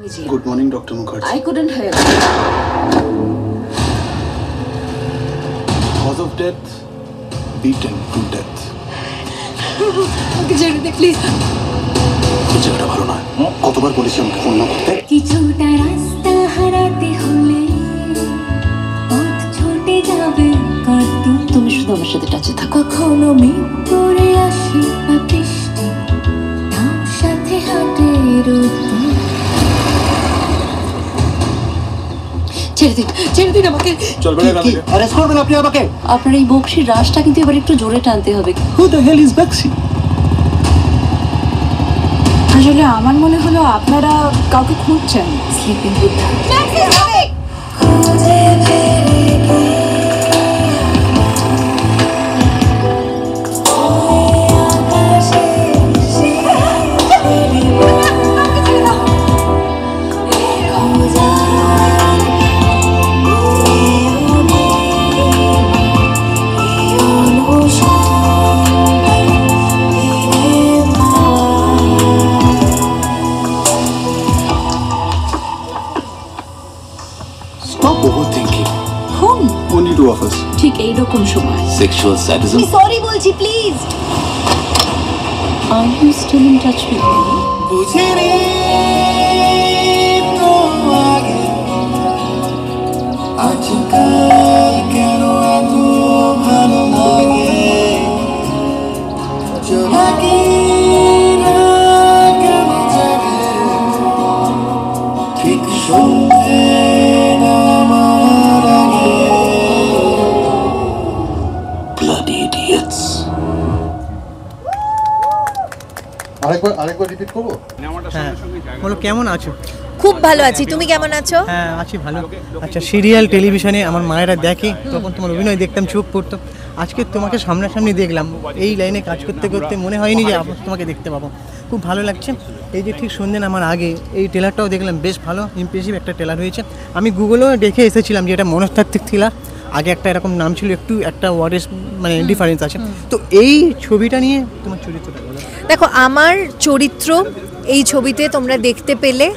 Good morning, Dr. Mukherjee. I couldn't help. Cause of death, beaten to death. ওকে ছেড়ে দে please. এই জায়গাটা ভালো নয়। কতবার বলেছি আমাকে ফোন না করতে? কিছুটা রাস্তা হারাতে হলে পথ ছুটে যাবে কত। তুমি শুধু আমার সাথে টাচে থাকো। কখনো মেঘ করে আসে বা বৃষ্টি, তার সাথে হাঁটে রোদ। ছেড়ে দিন আমাকে। চলবে না গাড়ি। অ্যারেস্ট করবেন আপনি আমাকে। আপনার এই বক্সির রাশটা কিন্তু এবার একটু জোরে টানতে হবে। Who the hell is Baxi? আসলে আমার মনে হলো আপনারা কাউকে খুঁজছেন। স্লিপিং বুদ্ধা। Stop overthinking. খুন Only two of us. ঠিক এইরকম সময়। Sexual sadism. সরি বলছি please. Are you still in touch with me? বুঝিনি তো আগে আজকাল কেন এত ভালো লাগে জোনাকি না কেন জাগে ঠিক সন্ধে নামার আগে Bloody idiots. আরেকবার রিপিট করবো? বলো কেমন আছো? খুব ভালো আছি, তুমি কেমন আছো? হ্যাঁ আছি ভালো। আচ্ছা, সিরিয়াল টেলিভিশনে আমার মায়েরা দেখে, তখন তোমার অভিনয় দেখতাম, চোখ পড়তো। আজকে তোমাকে সামনাসামনি দেখলাম, এই লাইনে কাজ করতে করতে মনে হয়নি যে তোমাকে দেখতে পাবো। খুব ভালো লাগছে। এই যে ঠিক সন্ধ্যে নামার আগে এই ট্রেলারটাও দেখলাম, বেশ ভালো ইমপ্রেসিভ একটা ট্রেলার হয়েছে। আমি গুগলেও দেখে এসেছিলাম যে এটা মনস্তাত্ত্বিক থ্রিলার। আগে একটা এরকম নাম ছিল, একটু একটা ওয়ার্ডের মানে ডিফারেন্স আছে। তো এই ছবিটা নিয়ে তোমার চরিত্রটা বলো। দেখো, আমার চরিত্র এই ছবিতে তোমরা দেখতে পেলে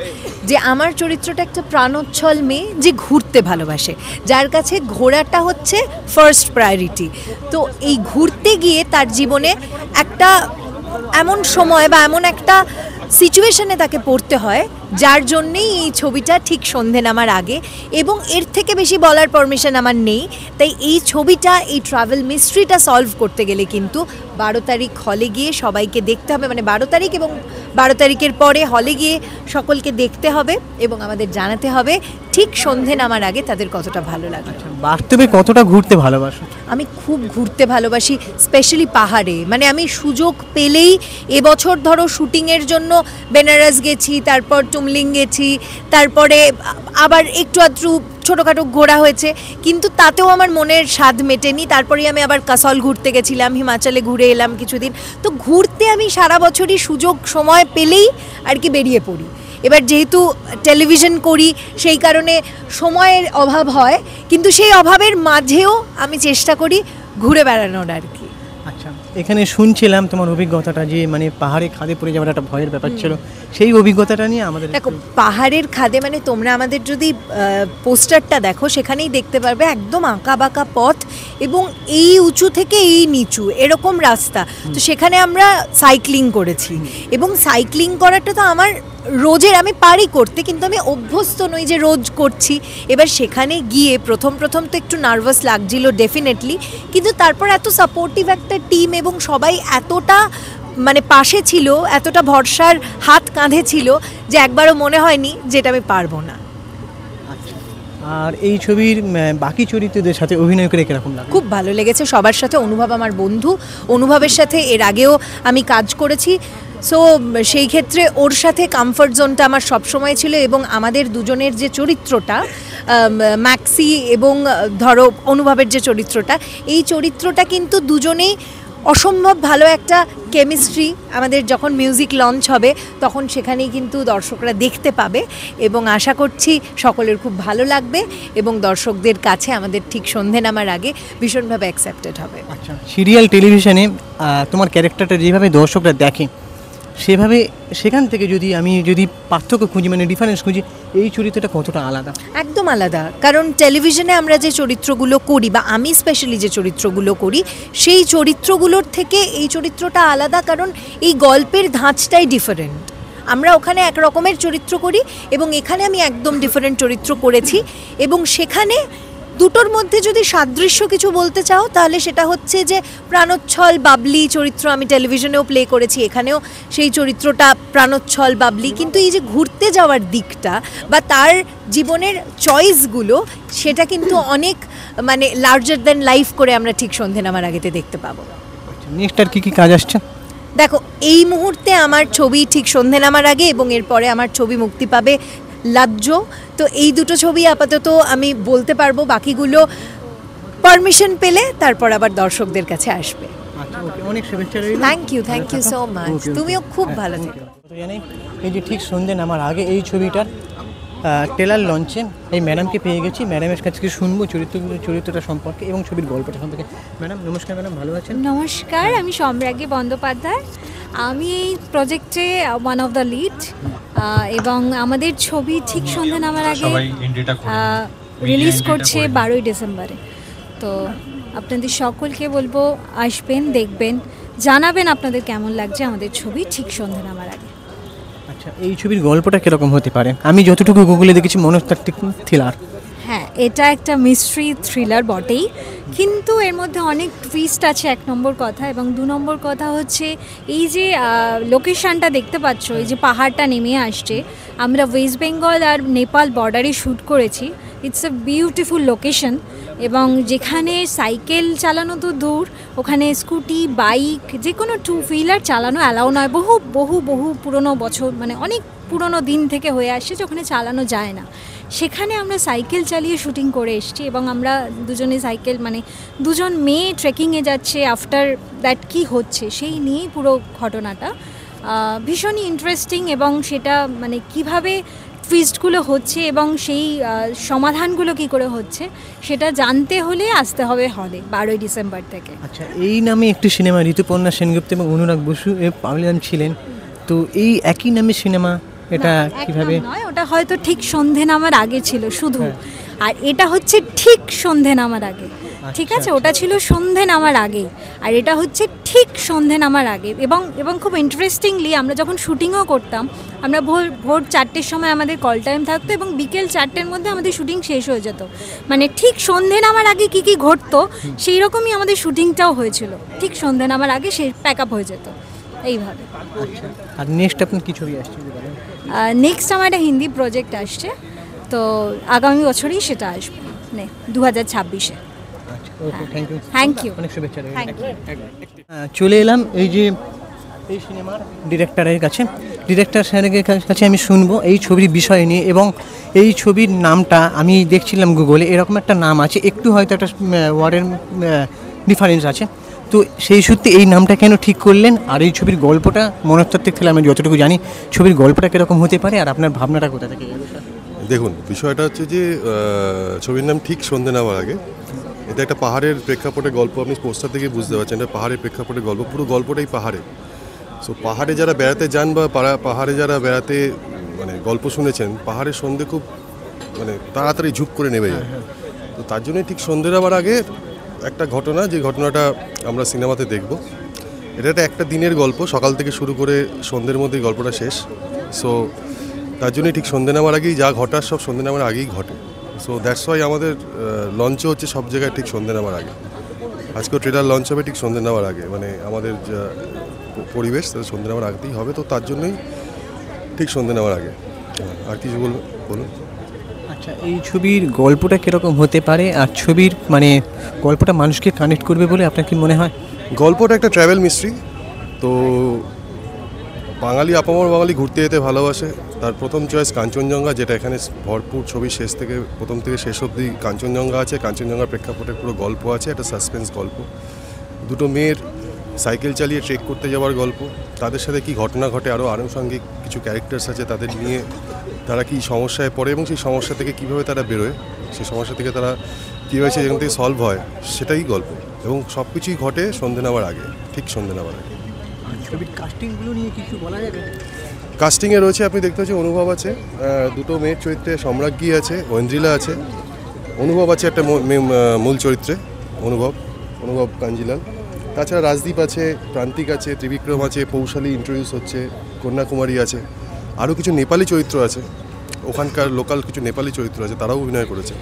যে আমার চরিত্রটা একটা প্রাণোচ্ছল মেয়ে যে ঘুরতে ভালোবাসে, যার কাছে ঘোরাটা হচ্ছে ফার্স্ট প্রায়োরিটি। তো এই ঘুরতে গিয়ে তার জীবনে একটা এমন সময় বা এমন একটা সিচুয়েশনে তাকে পড়তে হয়, যার জন্যেই এই ছবিটা ঠিক সন্ধে নামার আগে। এবং এর থেকে বেশি বলার পারমিশন আমার নেই। তাই এই ছবিটা, এই ট্রাভেল মিস্ট্রিটা সলভ করতে গেলে কিন্তু 12 তারিখ হলে গিয়ে সবাইকে দেখতে হবে, মানে 12 তারিখ এবং 12 তারিখের পরে হলে গিয়ে সকলকে দেখতে হবে এবং আমাদের জানাতে হবে ঠিক সন্ধে নামার আগে তাদের কতটা ভালো লাগে। বাস্তবে কতটা ঘুরতে ভালোবাসো? আমি খুব ঘুরতে ভালোবাসি, স্পেশালি পাহাড়ে। মানে আমি সুযোগ পেলেই, এবছর ধরো শুটিংয়ের জন্য বেনারস গেছি, তারপর টুমলিং গেছি, তারপরে আবার একটু আধটু ছোটোখাটো ঘোরা হয়েছে, কিন্তু তাতেও আমার মনের স্বাদ মেটেনি। তারপরে আমি আবার কাসল ঘুরতে গেছিলাম, হিমাচলে ঘুরে এলাম কিছুদিন। তো ঘুরতে আমি সারা বছরই সুযোগ সময় পেলেই আর কি বেরিয়ে পড়ি। এবার যেহেতু টেলিভিশন করি, সেই কারণে সময়ের অভাব হয়, কিন্তু সেই অভাবের মাঝেও আমি চেষ্টা করি ঘুরে বেড়ানোর আর কি। আচ্ছা, এখানে শুনছিলাম তোমার অভিজ্ঞতাটা, যে মানে পাহাড়ে খাদে পড়ে যাওয়ার একটা ভয়ের ব্যাপার ছিল, সেই অভিজ্ঞতাটা নিয়ে আমাদের। দেখো, পাহাড়ের খাদে মানে তোমরা আমাদের যদি পোস্টারটা দেখো, সেখানেই দেখতে পারবে একদম আঁকা বাঁকা পথ এবং এই উঁচু থেকে এই নিচু এরকম রাস্তা। তো সেখানে আমরা সাইক্লিং করেছি এবং সাইক্লিং করাটা তো আমার রোজের, আমি পারি করতে, কিন্তু আমি অভ্যস্ত নই যে রোজ করছি। এবার সেখানে গিয়ে প্রথম তো একটু নার্ভাস লাগছিল ডেফিনেটলি, কিন্তু তারপর এত সাপোর্টিভ একটা টিম এবং সবাই এতটা মানে পাশে ছিল, এতটা ভরসার হাত কাঁধে ছিল যে একবারও মনে হয়নি যেটা আমি পারবো না। আর এই ছবির বাকি চরিত্রদের সাথে অভিনয় করে কিরকম লাগে? খুব ভালো লেগেছে সবার সাথে। অনুভব আমার বন্ধু, অনুভবের সাথে এর আগেও আমি কাজ করেছি। সো সেই ক্ষেত্রে ওর সাথে কমফর্ট জোনটা আমার সবসময় ছিল। এবং আমাদের দুজনের যে চরিত্রটা, ম্যাক্সি এবং ধরো অনুভবের যে চরিত্রটা, এই চরিত্রটা কিন্তু দুজনেই অসম্ভব ভালো একটা কেমিস্ট্রি। আমাদের যখন মিউজিক লঞ্চ হবে তখন সেখানেই কিন্তু দর্শকরা দেখতে পাবে এবং আশা করছি সকলের খুব ভালো লাগবে এবং দর্শকদের কাছে আমাদের ঠিক সন্ধে নামার আগে ভীষণভাবে অ্যাকসেপ্টেড হবে। আচ্ছা, সিরিয়াল টেলিভিশনে তোমার ক্যারেক্টারটা যেভাবে দর্শকরা দেখে, সেভাবে সেখান থেকে যদি পার্থক্য খুঁজি মানে ডিফারেন্স খুঁজি, এই চরিত্রটা কতটা আলাদা? একদম আলাদা, কারণ টেলিভিশনে আমরা যে চরিত্রগুলো করি বা আমি স্পেশালি যে চরিত্রগুলো করি সেই চরিত্রগুলোর থেকে এই চরিত্রটা আলাদা, কারণ এই গল্পের ধাঁচটাই ডিফারেন্ট। আমরা ওখানে এক রকমের চরিত্র করি এবং এখানে আমি একদম ডিফারেন্ট চরিত্র করেছি, এবং সেখানে দুটোর মধ্যে যদি সাদৃশ্য কিছু বলতে চাও তাহলে সেটা হচ্ছে যে প্রাণোচ্ছল বাবলি চরিত্র আমি টেলিভিশনেও প্লে করেছি, এখানেও সেই চরিত্রটা প্রাণোচ্ছল বাবলি, কিন্তু এই যে ঘুরতে যাওয়ার দিকটা বা তার জীবনের চয়েসগুলো সেটা কিন্তু অনেক মানে লার্জার দ্যান লাইফ করে আমরা ঠিক সন্ধে নামার আগেতে দেখতে পাবো। নেক্সট আর কি কাজ আসছে? দেখো, এই মুহূর্তে আমার ছবি ঠিক সন্ধে নামার আগে এবং এরপরে আমার ছবি মুক্তি পাবে লাজ্জ, তো এই দুটো ছবি আপাতত আমি বলতে পারবো, বাকিগুলো পারমিশন পেলে তারপর আবার দর্শকদের কাছে আসবে। আচ্ছা, ওকে, অনেক শুভেচ্ছা রইল। Thank you so much, Okay, okay. তুমিও খুব ভালো থেকো। জানি এই যে ঠিক সন্ধে নামার আগে এই ছবিটার ট্রেলার লঞ্চে এই ম্যাডামকে পেয়ে গেছি, ম্যাডামের কাছ থেকে শুনবো চরিত্রটা সম্পর্কে এবং ছবির গল্পটা সম্পর্কে। ম্যাডাম নমস্কার। ম্যাডাম ভালো আছেন? নমস্কার, আমি সম্রাজ্ঞী বন্দ্যোপাধ্যায়। আমি এই প্রজেক্টে ওয়ান অফ দ্য লিড, এবং আমাদের ছবি ঠিক সন্ধ্যা নামার আগে রিলিজ করছে 12ই ডিসেম্বরে। তো আপনাদের সকলকে বলবো আসবেন, দেখবেন, জানাবেন আপনাদের কেমন লাগছে আমাদের ছবি ঠিক সন্ধ্যা নামার আগে। আচ্ছা, এই ছবির গল্পটা কীরকম হতে পারে? আমি যতটুকু গুগলে দেখেছি মনস্তাত্ত্বিক থ্রিলার। হ্যাঁ, এটা একটা মিস্ট্রি থ্রিলার বটেই, কিন্তু এর মধ্যে অনেক টুইস্ট আছে, এক নম্বর কথা। এবং দু নম্বর কথা হচ্ছে এই যে লোকেশানটা দেখতে পাচ্ছ, এই যে পাহাড়টা নেমে আসছে, আমরা ওয়েস্ট বেঙ্গল আর নেপাল বর্ডারে শ্যুট করেছি। ইটস এ বিউটিফুল লোকেশন, এবং যেখানে সাইকেল চালানো তো দূর, ওখানে স্কুটি, বাইক, যে কোনো টু হুইলার চালানো অ্যালাউ নয়। বহু বহু বহু পুরনো বছর, মানে অনেক পুরনো দিন থেকে হয়ে আসছে যে ওখানে চালানো যায় না। সেখানে আমরা সাইকেল চালিয়ে শুটিং করে এসেছি, এবং আমরা দুজনে সাইকেল মানে দুজন মেয়ে ট্রেকিংয়ে যাচ্ছে, আফটার দ্যাট কী হচ্ছে সেই নিয়েই পুরো ঘটনাটা। ভীষণই ইন্টারেস্টিং, এবং সেটা মানে কিভাবে টুইস্টগুলো হচ্ছে এবং সেই সমাধানগুলো কি করে হচ্ছে সেটা জানতে হলে আসতে হবে হলে 12ই ডিসেম্বর থেকে। আচ্ছা, এই নামে একটি সিনেমা ঋতুপর্ণা সেনগুপ্ত এবং অনুরাগ বসু পাবলিয়ান ছিলেন, তো এই একই নামে সিনেমা এটা কিভাবে? নয়, ওটা হয়তো ঠিক সন্ধে নামার আগে ছিল শুধু, আর এটা হচ্ছে ঠিক সন্ধে নামার আগে। ঠিক আছে, ওটা ছিল সন্ধে নামার আগে, আর এটা হচ্ছে ঠিক সন্ধে নামার আগে। এবং খুব ইন্টারেস্টিংলি আমরা যখন শুটিংও করতাম, আমরা ভোর 4টের সময় আমাদের কল টাইম থাকতো, এবং বিকেল 4টের মধ্যে আমাদের শুটিং শেষ হয়ে যেত। মানে ঠিক সন্ধে নামার আগে কী কী ঘটতো সেই রকমই আমাদের শুটিংটাও হয়েছিল, ঠিক সন্ধে নামার আগে সে প্যাক আপ হয়ে যেত এইভাবে। আর নেক্সট আপনার কি ছবি আসছে? নেক্সট আমার একটা হিন্দি প্রজেক্ট আসছে, তো আগামী বছরই সেটা আসবে, মানে 2026-এ। ওকে, থ্যাংক ইউ। অনেক শুভেচ্ছা রইল। Thank you. চলে এলাম এই যে এই সিনেমার ডিরেক্টরের কাছে। ডিরেক্টর স্যারের কাছে আমি শুনবো এই ছবির বিষয় নিয়ে, এবং এই ছবির নামটা আমি দেখছিলাম গুগলে, এরকম একটা নাম আছে, একটু হয়তো একটা ওয়ার্ডের ডিফারেন্স আছে, তো সেই সূত্রে এই নামটা কেন ঠিক করলেন? আর এই ছবির গল্পটা মনস্তাত্ত্বিক থেকে আমি যতটুকু জানি ছবির গল্পটা কীরকম হতে পারে, আর আপনার ভাবনাটা কোথা থেকে? দেখুন, বিষয়টা হচ্ছে যে ছবির নাম ঠিক সন্ধে নামার আগে। এটা একটা পাহাড়ের প্রেক্ষাপটে গল্প, আপনি পোস্টার থেকে বুঝতে পারছেন এটা পাহাড়ের প্রেক্ষাপটে গল্প, পুরো গল্পটাই পাহাড়ে। সো পাহাড়ে যারা বেড়াতে যান বা পাহাড়ে যারা বেড়াতে মানে গল্প শুনেছেন, পাহাড়ের সন্ধে খুব মানে তাড়াতাড়ি ঝুপ করে নেমে যায়। তো তার জন্যই ঠিক সন্ধে নামার আগে একটা ঘটনা, যে ঘটনাটা আমরা সিনেমাতে দেখব। এটা একটা দিনের গল্প, সকাল থেকে শুরু করে সন্ধ্যের মধ্যেই গল্পটা শেষ। সো তার জন্যই ঠিক সন্ধে নামার আগেই যা ঘটার সব সন্ধে নামার আগেই ঘটে। সো দ্যাটস ওয়াই আমাদের লঞ্চও হচ্ছে সব জায়গায় ঠিক সন্ধে নামার আগে। আজকেও ট্রেলার লঞ্চ হবে ঠিক সন্ধে নামার আগে, মানে আমাদের যা পরিবেশ তাদের সন্ধে নামার আগেই হবে, তো তার জন্যই ঠিক সন্ধে নামার আগে। আর কিছু বলুন। আচ্ছা, এই ছবির গল্পটা কীরকম হতে পারে, আর ছবির মানে গল্পটা মানুষকে কানেক্ট করবে বলে আপনার কি মনে হয়? গল্পটা একটা ট্র্যাভেল মিস্ট্রি। তো বাঙালি আপামর বাঙালি ঘুরতে যেতে ভালোবাসে, তার প্রথম চয়েস কাঞ্চনজঙ্ঘা, যেটা এখানে ভরপুর ছবি শেষ থেকে প্রথম থেকে শেষ অবধি কাঞ্চনজঙ্ঘা আছে। কাঞ্চনজঙ্ঘার প্রেক্ষাপটে পুরো গল্প আছে, একটা সাসপেন্স গল্প। দুটো মেয়ের সাইকেল চালিয়ে ট্রেক করতে যাওয়ার গল্প, তাদের সাথে কি ঘটনা ঘটে, আরও আনুষঙ্গিক কিছু ক্যারেক্টার্স আছে, তাদের নিয়ে তারা কি সমস্যায় পড়ে এবং সেই সমস্যা থেকে কীভাবে তারা বেরোয়, সেই সমস্যা থেকে তারা কীভাবে সেখান থেকে সলভ হয়, সেটাই গল্প। এবং সব কিছুই ঘটে সন্ধে নামার আগে, ঠিক সন্ধে নামার আগে। ছবির কাস্টিংগুলো নিয়ে কিছু বলা যাবে? কাস্টিংয়ে রয়েছে, আপনি দেখতে পাচ্ছেন অনুভব আছে, দুটো মেয়ের চরিত্রে সম্রাজ্ঞী আছে, ঐন্দ্রিলা আছে, অনুভব আছে একটা মূল চরিত্রে, অনুভব কাঞ্জিলাল। তাছাড়া রাজদীপ আছে, প্রান্তিক আছে, ত্রিবিক্রম আছে, পৌশালী ইন্ট্রোডিউস হচ্ছে, কন্যাকুমারী আছে, আরও কিছু নেপালি চরিত্র আছে, ওখানকার লোকাল কিছু নেপালি চরিত্র আছে, তারাও অভিনয় করেছে।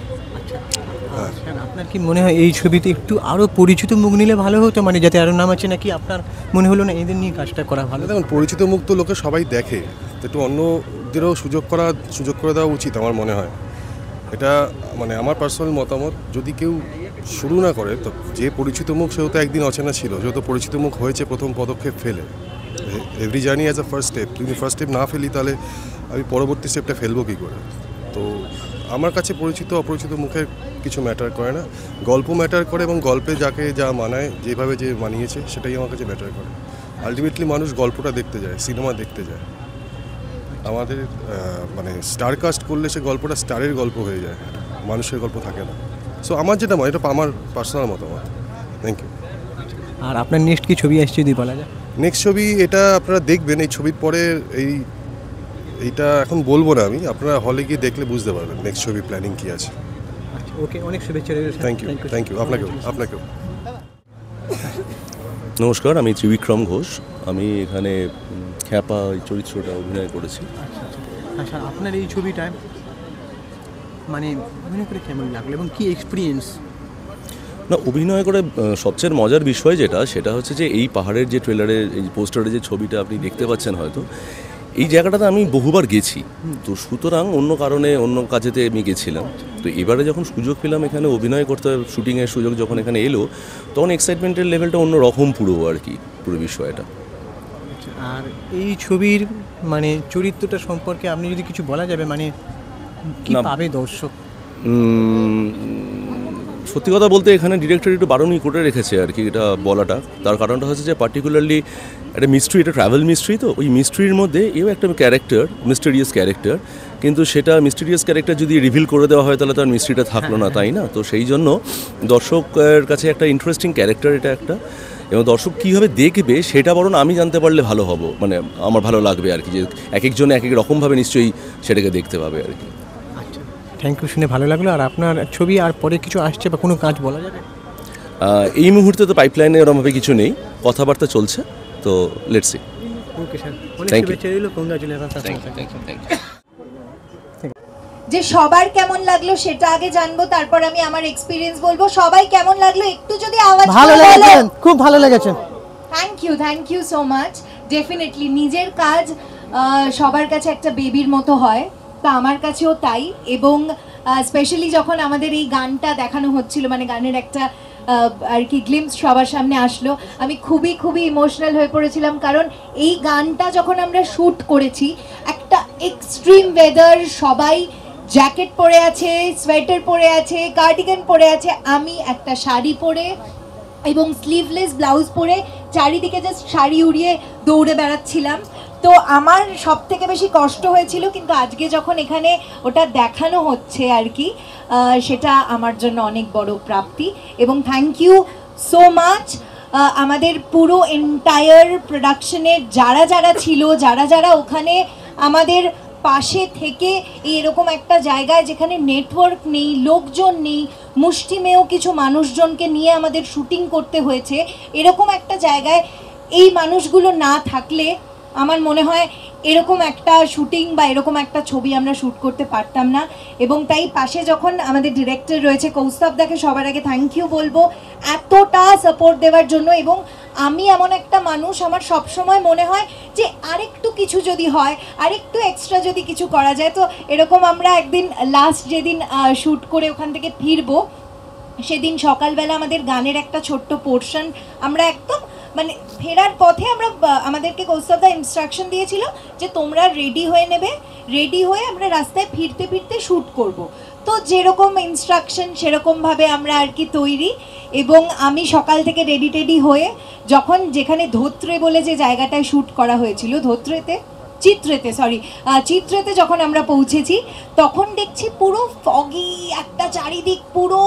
আপনার কি মনে হয় এই ছবিতে একটু আরও পরিচিত মুখ নিলে ভালো হতো, মানে যাতে আরও নাম আছে, নাকি আপনার মনে হলো না এদের নিয়ে কাজটা করা ভালো? দেখুন, পরিচিত মুখ তো লোকে সবাই দেখে, তো একটু অন্যদেরও সুযোগ করে দেওয়া উচিত আমার মনে হয়। এটা মানে আমার পার্সোনাল মতামত। যদি কেউ শুরু না করে, তো যে পরিচিত মুখ সেও তো একদিন অচেনা ছিল, যেহেতু পরিচিত মুখ হয়েছে প্রথম পদক্ষেপ ফেলে। Every journey as a first step, যদি ফার্স্ট স্টেপ না ফেলি তাহলে আমি পরবর্তী স্টেপটা ফেলবো কী করে? তো আমার কাছে পরিচিত অপরিচিত মুখের কিছু ম্যাটার করে না, গল্প ম্যাটার করে, এবং গল্পে যাকে যা মানায়, যেভাবে যে মানিয়েছে সেটাই আমার কাছে ম্যাটার করে। আলটিমেটলি মানুষ গল্পটা দেখতে যায়, সিনেমা দেখতে যায়। আমাদের মানে স্টার কাস্ট করলে সে গল্পটা স্টারের গল্প হয়ে যায়, মানুষের গল্প থাকে না। সো আমার যেটা এটা আমার পার্সোনাল মতামত। Thank you. আর আপনার নেক্সট কি ছবি আসছে যদি বলা যায়? নেক্সট ছবি এটা আপনারা দেখবেন, এই ছবির পরে এইটা এখন বলবো না আমি, আপনারা হলে গিয়ে দেখলে বুঝতে পারবেন নেক্সট ছবি প্ল্যানিং কী আছে। ওকে, অনেক শুভেচ্ছা। থ্যাংক ইউ আপনাকেও। নমস্কার, আমি ত্রিবিক্রম ঘোষ। আমি এখানে খ্যাপা এই চরিত্রটা অভিনয় করেছি। আচ্ছা, আপনার এই ছবিটায় মানে অভিনয় করে কেমন লাগলো এবং কি এক্সপিরিয়েন্স? না, অভিনয় করে সবচেয়ে মজার বিষয় সেটা হচ্ছে যে এই পাহাড়ের যে ট্রেলারের এই পোস্টারে যে ছবিটা আপনি দেখতে পাচ্ছেন, হয়তো এই জায়গাটাতে আমি বহুবার গেছি, তো সুতরাং অন্য কারণে অন্য কাজেতে আমি গেছিলাম। তো এবারে যখন সুযোগ পেলাম এখানে অভিনয় করতে, শুটিংয়ের সুযোগ যখন এখানে এলো, তখন এক্সাইটমেন্টের লেভেলটা অন্য রকম পুরো বিষয়টা। আর এই ছবির মানে চরিত্রটা সম্পর্কে আপনি যদি কিছু বলা যাবে, মানে কি পাবে দর্শক? সত্যি কথা বলতে এখানে ডিরেক্টর একটু বারণই করে রেখেছে আর কি এটা বলাটা। তার কারণটা হচ্ছে যে পার্টিকুলারলি একটা মিস্ট্রি, এটা ট্রাভেল মিস্ট্রি, তো ওই মিস্ট্রির মধ্যে এও একটা ক্যারেক্টার, মিস্টেরিয়াস ক্যারেক্টার, কিন্তু সেটা মিস্টেরিয়াস ক্যারেক্টার যদি রিভিল করে দেওয়া হয় তাহলে তার মিস্ট্রিটা থাকলো না, তাই না? তো সেই জন্য দর্শকের কাছে একটা ইন্টারেস্টিং ক্যারেক্টার এটা একটা, এবং দর্শক কীভাবে দেখবে সেটা বরং আমি জানতে পারলে ভালো হব, মানে আমার ভালো লাগবে আর কি, যে এক একজনে এক এক রকমভাবে নিশ্চয়ই সেটাকে দেখতে পাবে আর কি। আচ্ছা, থ্যাংক ইউ, শুনে ভালো লাগলো। আর আপনার ছবি আর পরে কিছু আসছে বা কোনো কাজ বলা যাবে? এই মুহূর্তে তো পাইপলাইনে এরকমভাবে কিছু নেই, কথাবার্তা চলছে, তো let's see. Okay sir, thank you. যে সবার কেমন লাগলো সেটা আগে জানবো, তারপর আমি আমার এক্সপিরিয়েন্স বলবো। সবাই কেমন লাগলো একটু যদি আওয়াজ ভালো করে বলো। লেগেছে, খুব ভালো লেগেছে। Thank you so much. Definitely নিজের কাজ সবার কাছে একটা বেবির মতো হয়, তা আমার কাছেও তাই। এবং স্পেশালি যখন আমাদের এই গানটা দেখানো হচ্ছিল, মানে গানের একটা আর কি গ্লিমস সবার সামনে আসলো, আমি খুবই ইমোশনাল হয়ে পড়েছিলাম। কারণ এই গানটা যখন আমরা শ্যুট করেছি, একটা এক্সট্রিম ওয়েদার, সবাই জ্যাকেট পরে আছে, সোয়েটার পরে আছে, কার্ডিগান পরে আছে, আমি একটা শাড়ি পরে এবং স্লিভলেস ব্লাউজ পরে চারিদিকে জাস্ট শাড়ি উড়িয়ে দৌড়ে বেড়াচ্ছিলাম। তো আমার সব থেকে বেশি কষ্ট হয়েছিল, কিন্তু আজকে যখন এখানে ওটা দেখানো হচ্ছে আর কি, সেটা আমার জন্য অনেক বড় প্রাপ্তি। এবং থ্যাংক ইউ সো মাচ আমাদের পুরো এন্টায়ার প্রোডাকশনের যারা ছিল, যারা ওখানে আমাদের পাশে থেকে এরকম একটা জায়গায় যেখানে নেটওয়ার্ক নেই, লোকজন নেই, মুষ্টিমেয় কিছু মানুষজনকে নিয়ে আমাদের শুটিং করতে হয়েছে, এরকম একটা জায়গায় এই মানুষগুলো না থাকলে আমার মনে হয় এরকম একটা শুটিং বা এরকম একটা ছবি আমরা শ্যুট করতে পারতাম না। এবং তাই পাশে যখন আমাদের ডিরেক্টর রয়েছে কৌস্তবদাকে সবার আগে থ্যাংক ইউ বলবো এতটা সাপোর্ট দেওয়ার জন্য। এবং আমি এমন একটা মানুষ, আমার সবসময় মনে হয় যে আরেকটু কিছু যদি হয়, আরেকটু এক্সট্রা যদি কিছু করা যায়। তো এরকম আমরা একদিন লাস্ট যেদিন শ্যুট করে ওখান থেকে ফিরবো, সেদিন সকালবেলা আমাদের গানের একটা ছোট্ট পোর্শন আমরা একদম মানে ফেরার পথে আমরা আমাদেরকে কৌস্তবদা ইনস্ট্রাকশন দিয়েছিল যে তোমরা রেডি হয়ে নেবে, রেডি হয়ে আমরা রাস্তায় ফিরতে শ্যুট করব। তো যেরকম ইনস্ট্রাকশন সেরকমভাবে আমরা আর কি তৈরি। এবং আমি সকাল থেকে রেডি হয়ে যখন যেখানে ধোত্রে বলে যে জায়গাটায় শ্যুট করা হয়েছিল, চিত্রেতে যখন আমরা পৌঁছেছি, তখন দেখছি পুরো ফগি একটা চারিদিক, পুরো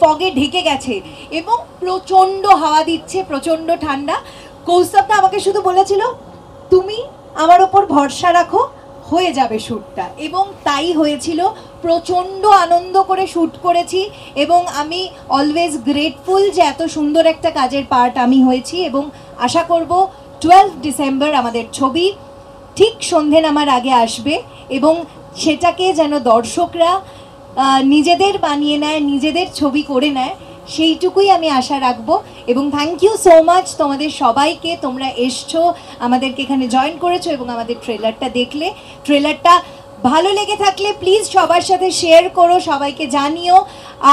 ফগে ঢেকে গেছে এবং প্রচণ্ড হাওয়া দিচ্ছে, প্রচণ্ড ঠান্ডা। কৌস্তবটা আমাকে শুধু বলেছিল তুমি আমার ওপর ভরসা রাখো, হয়ে যাবে শ্যুটটা, এবং তাই হয়েছিল। প্রচণ্ড আনন্দ করে শ্যুট করেছি এবং আমি অলওয়েজ গ্রেটফুল যে এত সুন্দর একটা কাজের পার্ট আমি হয়েছি। এবং আশা করব 12 ডিসেম্বর আমাদের ছবি ঠিক সন্ধে নামার আগে আসবে এবং সেটাকে যেন দর্শকরা নিজেদের বানিয়ে নেয়, নিজেদের ছবি করে নেয়, সেইটুকুই আমি আশা রাখবো। এবং থ্যাংক ইউ সো মাচ তোমাদের সবাইকে, তোমরা এসছো, আমাদেরকে এখানে জয়েন করেছো এবং আমাদের ট্রেলারটা দেখলে। ট্রেলারটা ভালো লেগে থাকলে প্লিজ সবার সাথে শেয়ার করো, সবাইকে জানিও,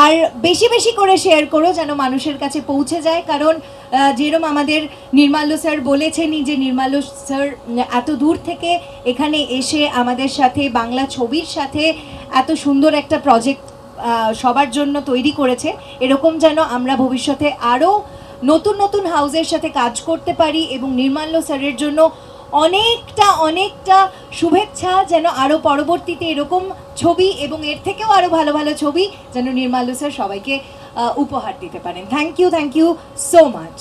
আর বেশি বেশি করে শেয়ার করো যেন মানুষের কাছে পৌঁছে যায়। কারণ যেরকম আমাদের নির্মাল্য স্যার বলেছেনই যে নির্মাল্য স্যার এত দূর থেকে এখানে এসে আমাদের সাথে বাংলা ছবির সাথে এত সুন্দর একটা প্রজেক্ট সবার জন্য তৈরি করেছে। এরকম যেন আমরা ভবিষ্যতে আরও নতুন নতুন হাউসের সাথে কাজ করতে পারি এবং নির্মাল্য স্যারের জন্য অনেকটা শুভেচ্ছা, যেন আরও পরবর্তীতে এরকম ছবি এবং এর থেকেও আরও ভালো ভালো ছবি যেন নির্মাল্য স্যার সবাইকে উপহার দিতে পারেন। Thank you so much.